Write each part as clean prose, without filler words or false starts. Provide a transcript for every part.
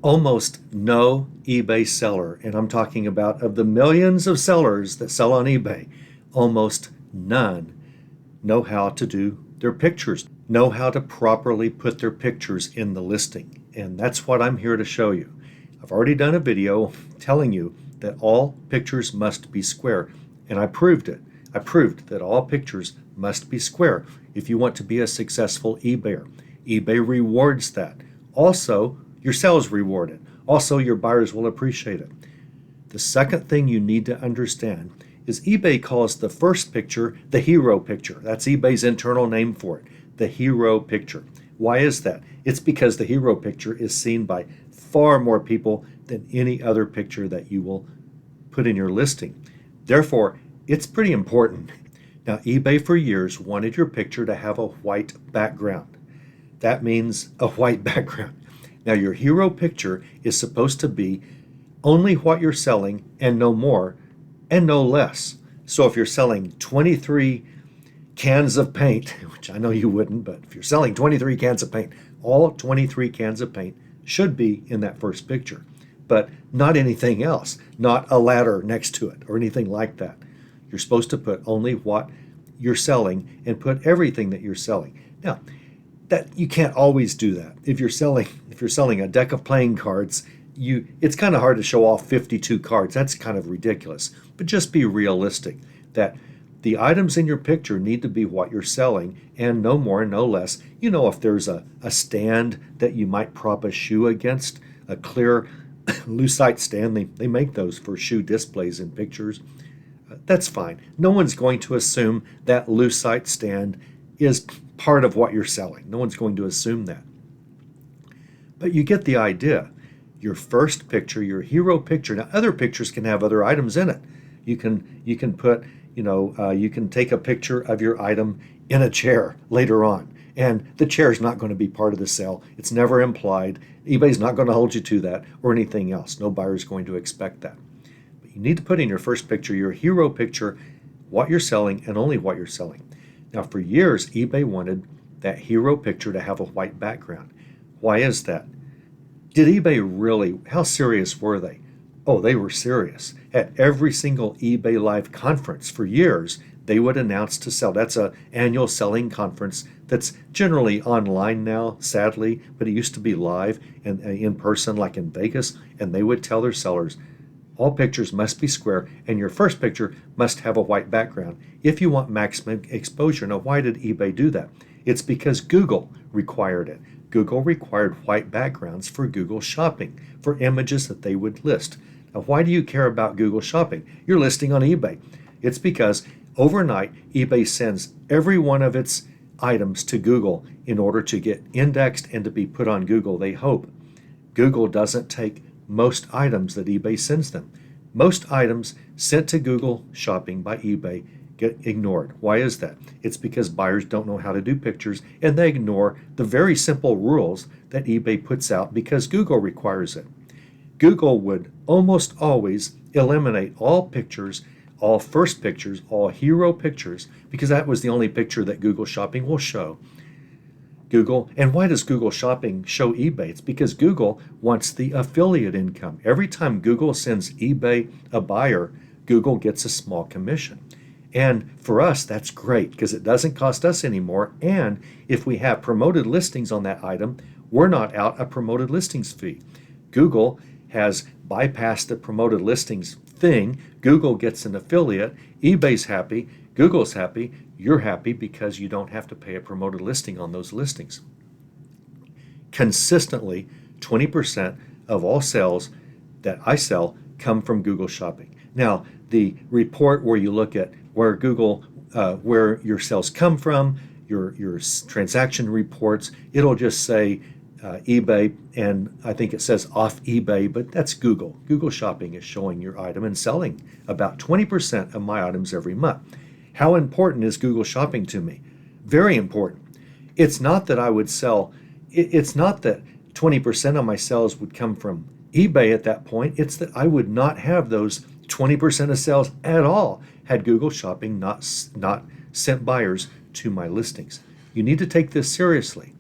Almost no eBay seller, and I'm talking about of the millions of sellers that sell on eBay, almost none know how to do their pictures, know how to properly put their pictures in the listing. And that's what I'm here to show you. I've already done a video telling you that all pictures must be square, and I proved it. I proved that all pictures must be square if you want to be a successful eBayer. eBay rewards that. Also, your sales reward it. Also, your buyers will appreciate it. The second thing you need to understand is eBay calls the first picture the hero picture. That's eBay's internal name for it, the hero picture. Why is that? It's because the hero picture is seen by far more people than any other picture that you will put in your listing. Therefore, it's pretty important. Now, eBay for years wanted your picture to have a white background. That means a white background. Now, your hero picture is supposed to be only what you're selling and no more and no less. So if you're selling 23 cans of paint, which I know you wouldn't, but if you're selling 23 cans of paint, all 23 cans of paint should be in that first picture, but not anything else, not a ladder next to it or anything like that. You're supposed to put only what you're selling and put everything that you're selling. Now, that you can't always do that. If you're selling a deck of playing cards, it's kind of hard to show off 52 cards. That's kind of ridiculous. But just be realistic that the items in your picture need to be what you're selling and no more, no less. You know, if there's a stand that you might prop a shoe against, a clear lucite stand, they make those for shoe displays in pictures. That's fine. No one's going to assume that lucite stand is part of what you're selling. No one's going to assume that. But you get the idea. Your first picture, your hero picture. Now, other pictures can have other items in it. You can put, you can take a picture of your item in a chair later on, and the chair is not going to be part of the sale. It's never implied. eBay's not going to hold you to that or anything else. No buyer is going to expect that. But you need to put in your first picture, your hero picture, what you're selling and only what you're selling. Now, for years, eBay wanted that hero picture to have a white background. Why is that? Did eBay really, how serious were they? Oh, they were serious. At every single eBay Live conference for years, they would announce to sell. That's an annual selling conference that's generally online now, sadly, but it used to be live and in person, like in Vegas, and they would tell their sellers, all pictures must be square, and your first picture must have a white background if you want maximum exposure. Now, why did eBay do that? It's because Google required it. Google required white backgrounds for Google Shopping, for images that they would list. Now, why do you care about Google Shopping? You're listing on eBay. It's because overnight, eBay sends every one of its items to Google in order to get indexed and to be put on Google, they hope. Google doesn't take most items that eBay sends them. Most items sent to Google Shopping by eBay get ignored. Why is that? It's because buyers don't know how to do pictures and they ignore the very simple rules that eBay puts out because Google requires it. Google would almost always eliminate all pictures, all first pictures, all hero pictures, because that was the only picture that Google Shopping will show. Google, and why does Google Shopping show eBay? It's because Google wants the affiliate income. Every time Google sends eBay a buyer, Google gets a small commission. And for us, that's great because it doesn't cost us anymore. And if we have promoted listings on that item, we're not out a promoted listings fee. Google has bypassed the promoted listings thing. Google gets an affiliate. eBay's happy. Google's happy. You're happy because you don't have to pay a promoted listing on those listings. Consistently, 20% of all sales that I sell come from Google Shopping. Now, the report where you look at where Google, where your sales come from, your transaction reports, it'll just say eBay, and I think it says off eBay, but that's Google. Google Shopping is showing your item and selling about 20% of my items every month. How important is Google Shopping to me? Very important. It's not that I would sell, it's not that 20% of my sales would come from eBay at that point. It's that I would not have those 20% of sales at all had Google Shopping not sent buyers to my listings. You need to take this seriously.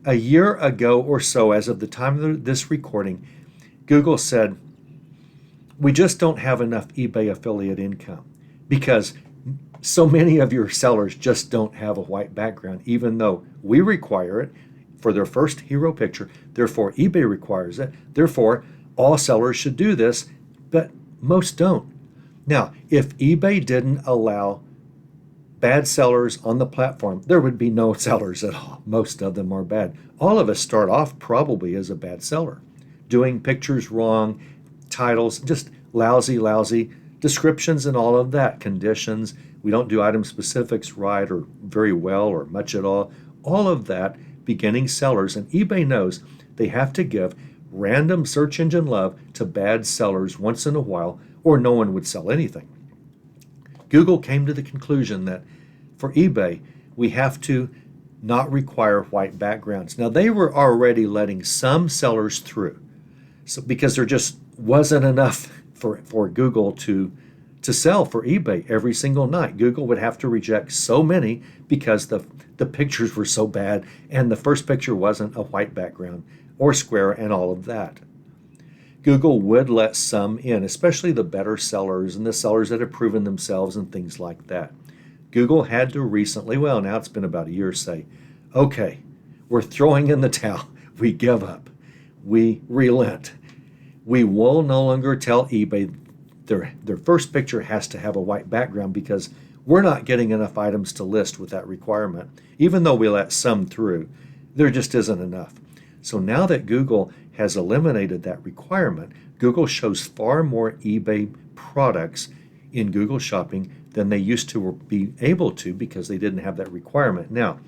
A year ago or so, as of the time of this recording, Google said, we just don't have enough eBay affiliate income because so many of your sellers just don't have a white background, even though we require it for their first hero picture. Therefore, eBay requires it. Therefore, all sellers should do this, but most don't. Now, if eBay didn't allow bad sellers on the platform, there would be no sellers at all. Most of them are bad. All of us start off probably as a bad seller, doing pictures wrong, titles, just lousy descriptions and all of that, conditions. We don't do item specifics right or very well or much at all. All of that, beginning sellers, and eBay knows they have to give random search engine love to bad sellers once in a while, or no one would sell anything. Google came to the conclusion that for eBay, we have to not require white backgrounds. Now, they were already letting some sellers through, so because there just wasn't enough for Google to sell for eBay every single night. Google would have to reject so many because the pictures were so bad and the first picture wasn't a white background or square and all of that. Google would let some in, especially the better sellers and the sellers that have proven themselves and things like that. Google had to recently, well, now it's been about a year, say, okay, we're throwing in the towel. We give up. We relent. We will no longer tell eBay their first picture has to have a white background because we're not getting enough items to list with that requirement. Even though we let some through, there just isn't enough. So now that Google has eliminated that requirement, Google shows far more eBay products in Google Shopping than they used to be able to because they didn't have that requirement. Now,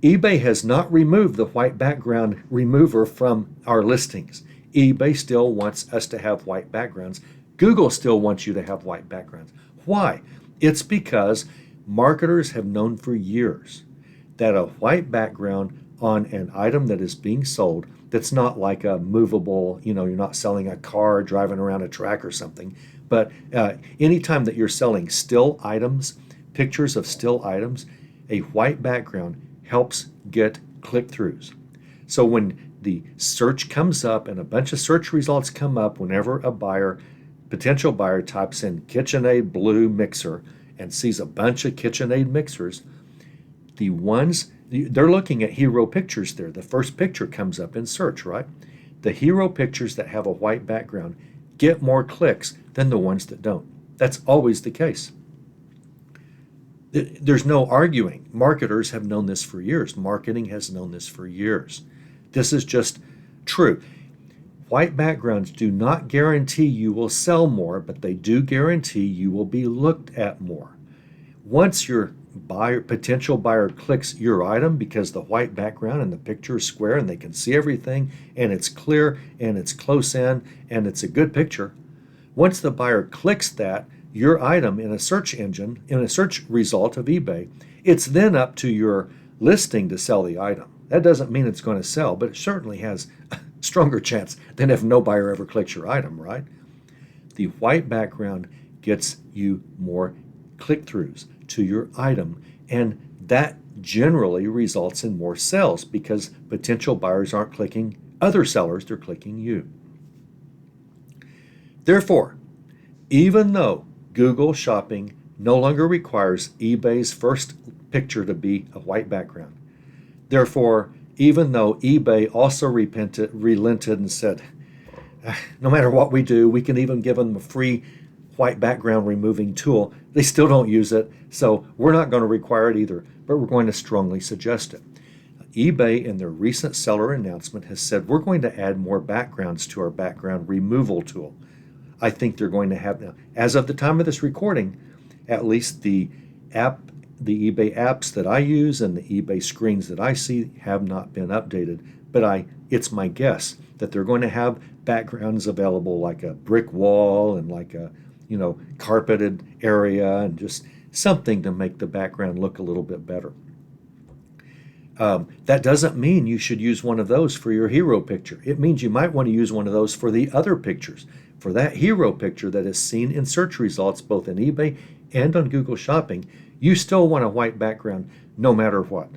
eBay has not removed the white background remover from our listings. eBay still wants us to have white backgrounds. Google still wants you to have white backgrounds. Why? It's because marketers have known for years that a white background on an item that is being sold that's not like a movable, you're not selling a car driving around a track or something, but anytime that you're selling still items, pictures of still items, a white background helps get click-throughs. So when the search comes up and a bunch of search results come up whenever a potential buyer types in KitchenAid blue mixer and sees a bunch of KitchenAid mixers, they're looking at hero pictures there. The first picture comes up in search, right? The hero pictures that have a white background get more clicks than the ones that don't. That's always the case. There's no arguing. Marketers have known this for years. Marketing has known this for years. This is just true. White backgrounds do not guarantee you will sell more, but they do guarantee you will be looked at more. Once your potential buyer clicks your item because the white background and the picture is square and they can see everything and it's clear and it's close in and it's a good picture, once the buyer clicks your item in a search engine, in a search result of eBay, it's then up to your listing to sell the item. That doesn't mean it's going to sell, but it certainly has a stronger chance than if no buyer ever clicks your item, right? The white background gets you more click-throughs to your item, and that generally results in more sales because potential buyers aren't clicking other sellers, they're clicking you. Therefore, even though Google Shopping no longer requires eBay's first picture to be a white background, therefore, even though eBay also relented and said, no matter what we do, we can even give them a free white background removing tool, they still don't use it, so we're not going to require it either, but we're going to strongly suggest it. eBay, in their recent seller announcement, has said we're going to add more backgrounds to our background removal tool. I think they're going to have now, as of the time of this recording, at least the eBay apps that I use and the eBay screens that I see have not been updated, but it's my guess that they're going to have backgrounds available like a brick wall and like a carpeted area and just something to make the background look a little bit better. That doesn't mean you should use one of those for your hero picture. It means you might want to use one of those for the other pictures. For that hero picture that is seen in search results both in eBay and on Google Shopping, you still want a white background no matter what.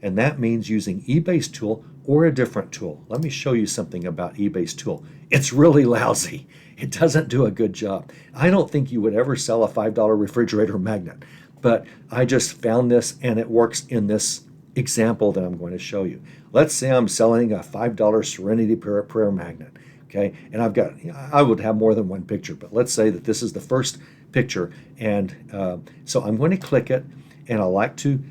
And that means using eBay's tool or a different tool. Let me show you something about eBay's tool. It's really lousy. It doesn't do a good job. I don't think you would ever sell a $5 refrigerator magnet, but I just found this and it works in this example that I'm going to show you. Let's say I'm selling a $5 Serenity Prayer magnet, okay? And I would have more than one picture, but let's say that this is the first picture. And so I'm going to click it, and I like to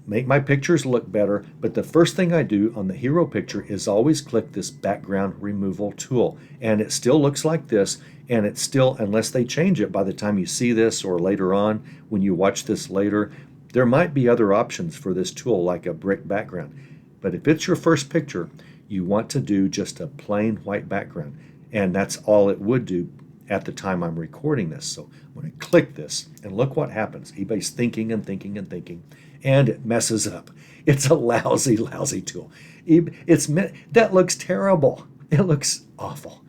make my pictures look better, but the first thing I do on the hero picture is always click this background removal tool. And it still looks like this, and it's still, unless they change it by the time you see this or later on when you watch this later, there might be other options for this tool like a brick background. But if it's your first picture, you want to do just a plain white background, and that's all it would do at the time I'm recording this. So I'm going to click this, and look what happens. eBay's thinking and thinking and thinking, and it messes up. It's a lousy, lousy tool. That looks terrible. It looks awful.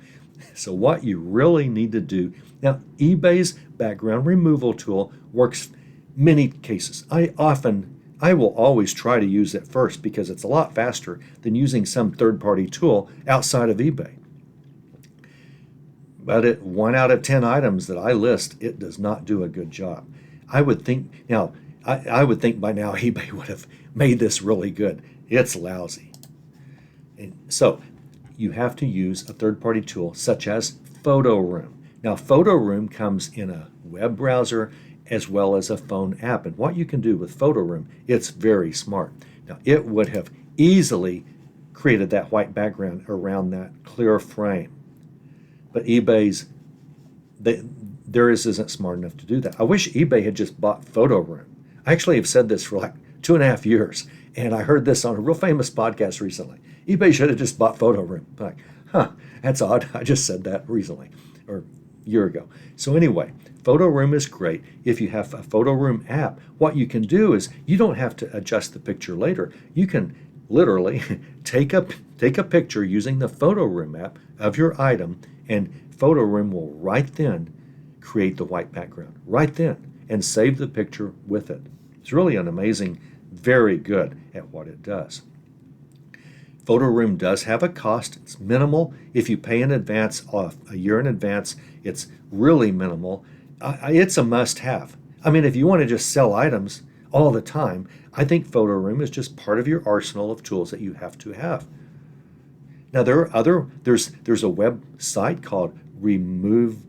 So what you really need to do, now eBay's background removal tool works many cases. I will always try to use it first because it's a lot faster than using some third-party tool outside of eBay. But at 1 out of 10 items that I list, it does not do a good job. I would think by now eBay would have made this really good. It's lousy. And so you have to use a third-party tool such as PhotoRoom. Now PhotoRoom comes in a web browser as well as a phone app. And what you can do with PhotoRoom, it's very smart. Now it would have easily created that white background around that clear frame. But theirs isn't smart enough to do that. I wish eBay had just bought PhotoRoom. I actually have said this for like 2.5 years, and I heard this on a real famous podcast recently. eBay should have just bought PhotoRoom. Like, that's odd. I just said that recently, or a year ago. So anyway, PhotoRoom is great. If you have a PhotoRoom app, what you can do is you don't have to adjust the picture later. You can literally take a picture using the PhotoRoom app of your item, and PhotoRoom will right then create the white background, right then, and save the picture with it. It's really an amazing, very good at what it does. PhotoRoom does have a cost. It's minimal. If you pay in advance, a year in advance, it's really minimal. It's a must-have. I mean, if you want to just sell items all the time, I think PhotoRoom is just part of your arsenal of tools that you have to have. Now there's a website called remove.bg,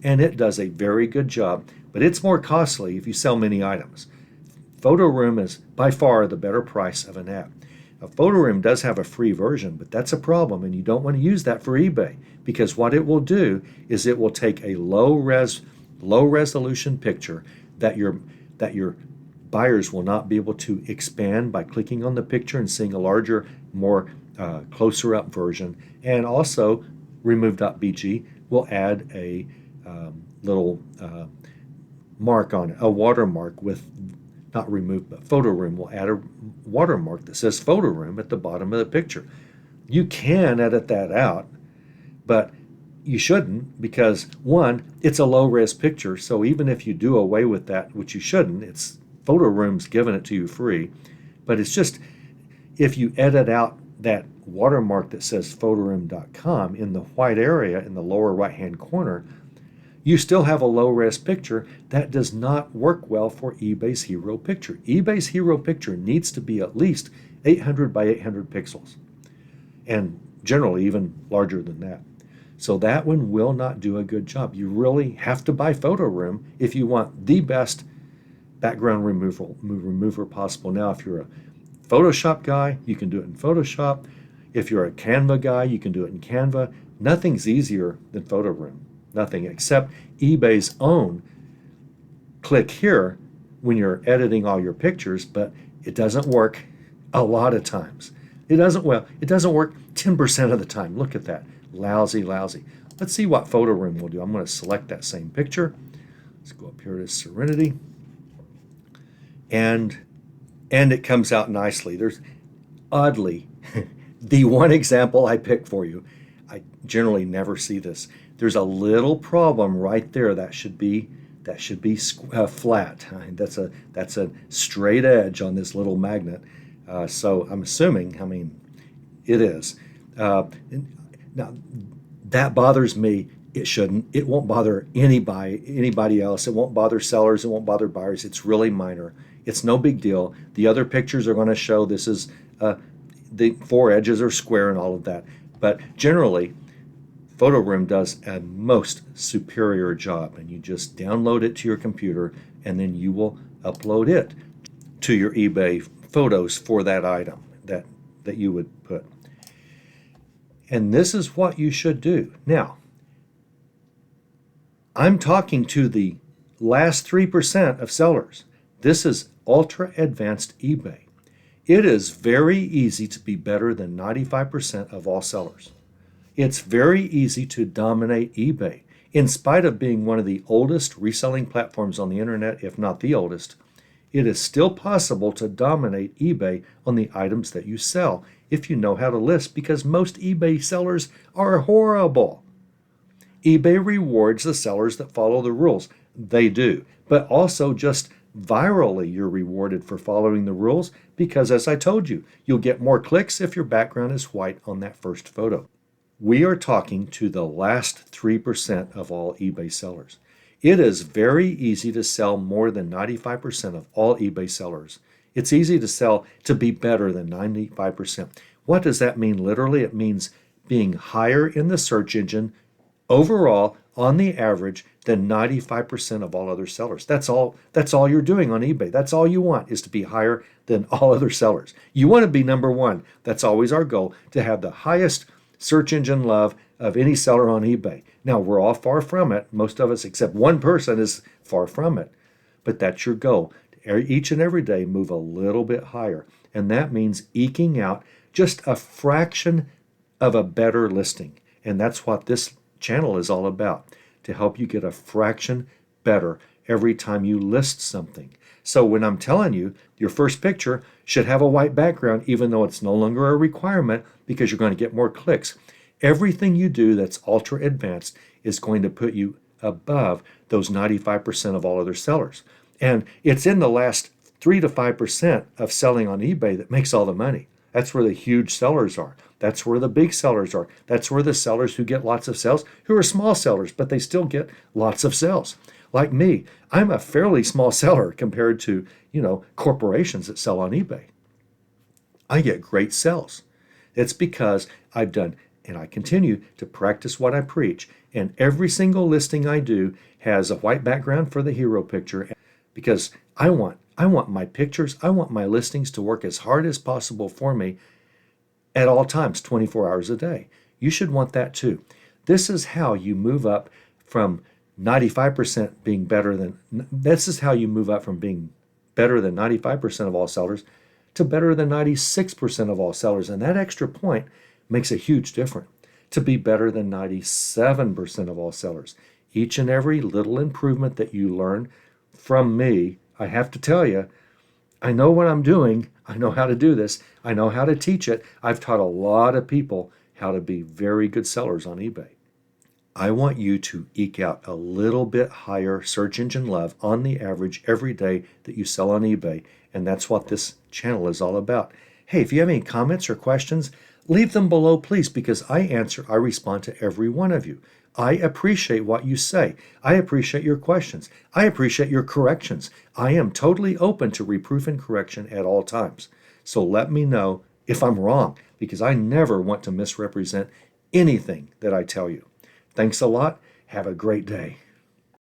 and it does a very good job, but it's more costly if you sell many items. PhotoRoom is by far the better price of an app. Now, PhotoRoom does have a free version, but that's a problem, and you don't want to use that for eBay, because what it will do is it will take a low resolution picture that your buyers will not be able to expand by clicking on the picture and seeing a larger, more closer up version. And also remove.bg will add a little mark on it, a watermark with, not remove, but PhotoRoom will add a watermark that says PhotoRoom at the bottom of the picture. You can edit that out, but you shouldn't, because one, it's a low-res picture, so even if you do away with that, which you shouldn't, it's PhotoRoom's giving it to you free, but it's just, if you edit out that watermark that says PhotoRoom.com in the white area in the lower right-hand corner, you still have a low-res picture. That does not work well for eBay's hero picture. eBay's hero picture needs to be at least 800 by 800 pixels, and generally even larger than that. So that one will not do a good job. You really have to buy PhotoRoom if you want the best background remover possible. Now, if you're a Photoshop guy, you can do it in Photoshop. If you're a Canva guy, you can do it in Canva. Nothing's easier than PhotoRoom. Nothing, except eBay's own click here when you're editing all your pictures, but it doesn't work a lot of times. It doesn't work 10% of the time. Look at that. Lousy, lousy. Let's see what PhotoRoom will do. I'm going to select that same picture. Let's go up here to Serenity. And it comes out nicely. There's, oddly, the one example I picked for you, I generally never see this. There's a little problem right there. That should be that should be flat. That's a straight edge on this little magnet. So I'm assuming, I mean, it is. Now, that bothers me. It shouldn't. It won't bother anybody else. It won't bother sellers. It won't bother buyers. It's really minor. It's no big deal. The other pictures are going to show this is the four edges are square and all of that. But generally, PhotoRoom does a most superior job, and you just download it to your computer, and then you will upload it to your eBay photos for that item that you would put. And this is what you should do. Now, I'm talking to the last 3% of sellers. This is ultra advanced eBay. It is very easy to be better than 95% of all sellers. It's very easy to dominate eBay. In spite of being one of the oldest reselling platforms on the internet, if not the oldest, it is still possible to dominate eBay on the items that you sell if you know how to list, because most eBay sellers are horrible. eBay rewards the sellers that follow the rules. They do. But also just virally, you're rewarded for following the rules because, as I told you, you'll get more clicks if your background is white on that first photo. We are talking to the last 3% of all eBay sellers. It is very easy to sell more than 95% of all eBay sellers. It's easy to sell to be better than 95%. What does that mean literally? It means being higher in the search engine overall on the average than 95% of all other sellers. That's all you're doing on eBay. That's all you want, is to be higher than all other sellers. You want to be number one. That's always our goal, to have the highest search engine love of any seller on eBay. Now, we're all far from it. Most of us, except one person, is far from it. But that's your goal. Each and every day, move a little bit higher. And that means eking out just a fraction of a better listing. And that's what this channel is all about, to help you get a fraction better every time you list something. So when I'm telling you your first picture should have a white background, even though it's no longer a requirement because you're going to get more clicks, everything you do that's ultra advanced is going to put you above those 95% of all other sellers. And it's in the last 3 to 5% of selling on eBay that makes all the money. That's where the huge sellers are. That's where the big sellers are. That's where the sellers who get lots of sales, who are small sellers, but they still get lots of sales. Like me, I'm a fairly small seller compared to, corporations that sell on eBay. I get great sales. It's because I've done, and I continue to practice what I preach. And every single listing I do has a white background for the hero picture, because I want my pictures, I want my listings to work as hard as possible for me at all times, 24 hours a day. You should want that too. This is how you move up from 95% being better than, this is how you move up from being better than 95% of all sellers to better than 96% of all sellers. And that extra point makes a huge difference, to be better than 97% of all sellers. Each and every little improvement that you learn from me, I have to tell you, I know what I'm doing. I know how to do this. I know how to teach it. I've taught a lot of people how to be very good sellers on eBay. I want you to eke out a little bit higher search engine love on the average every day that you sell on eBay. And that's what this channel is all about. Hey, if you have any comments or questions, leave them below, please, because I respond to every one of you. I appreciate what you say. I appreciate your questions. I appreciate your corrections. I am totally open to reproof and correction at all times. So let me know if I'm wrong, because I never want to misrepresent anything that I tell you. Thanks a lot. Have a great day.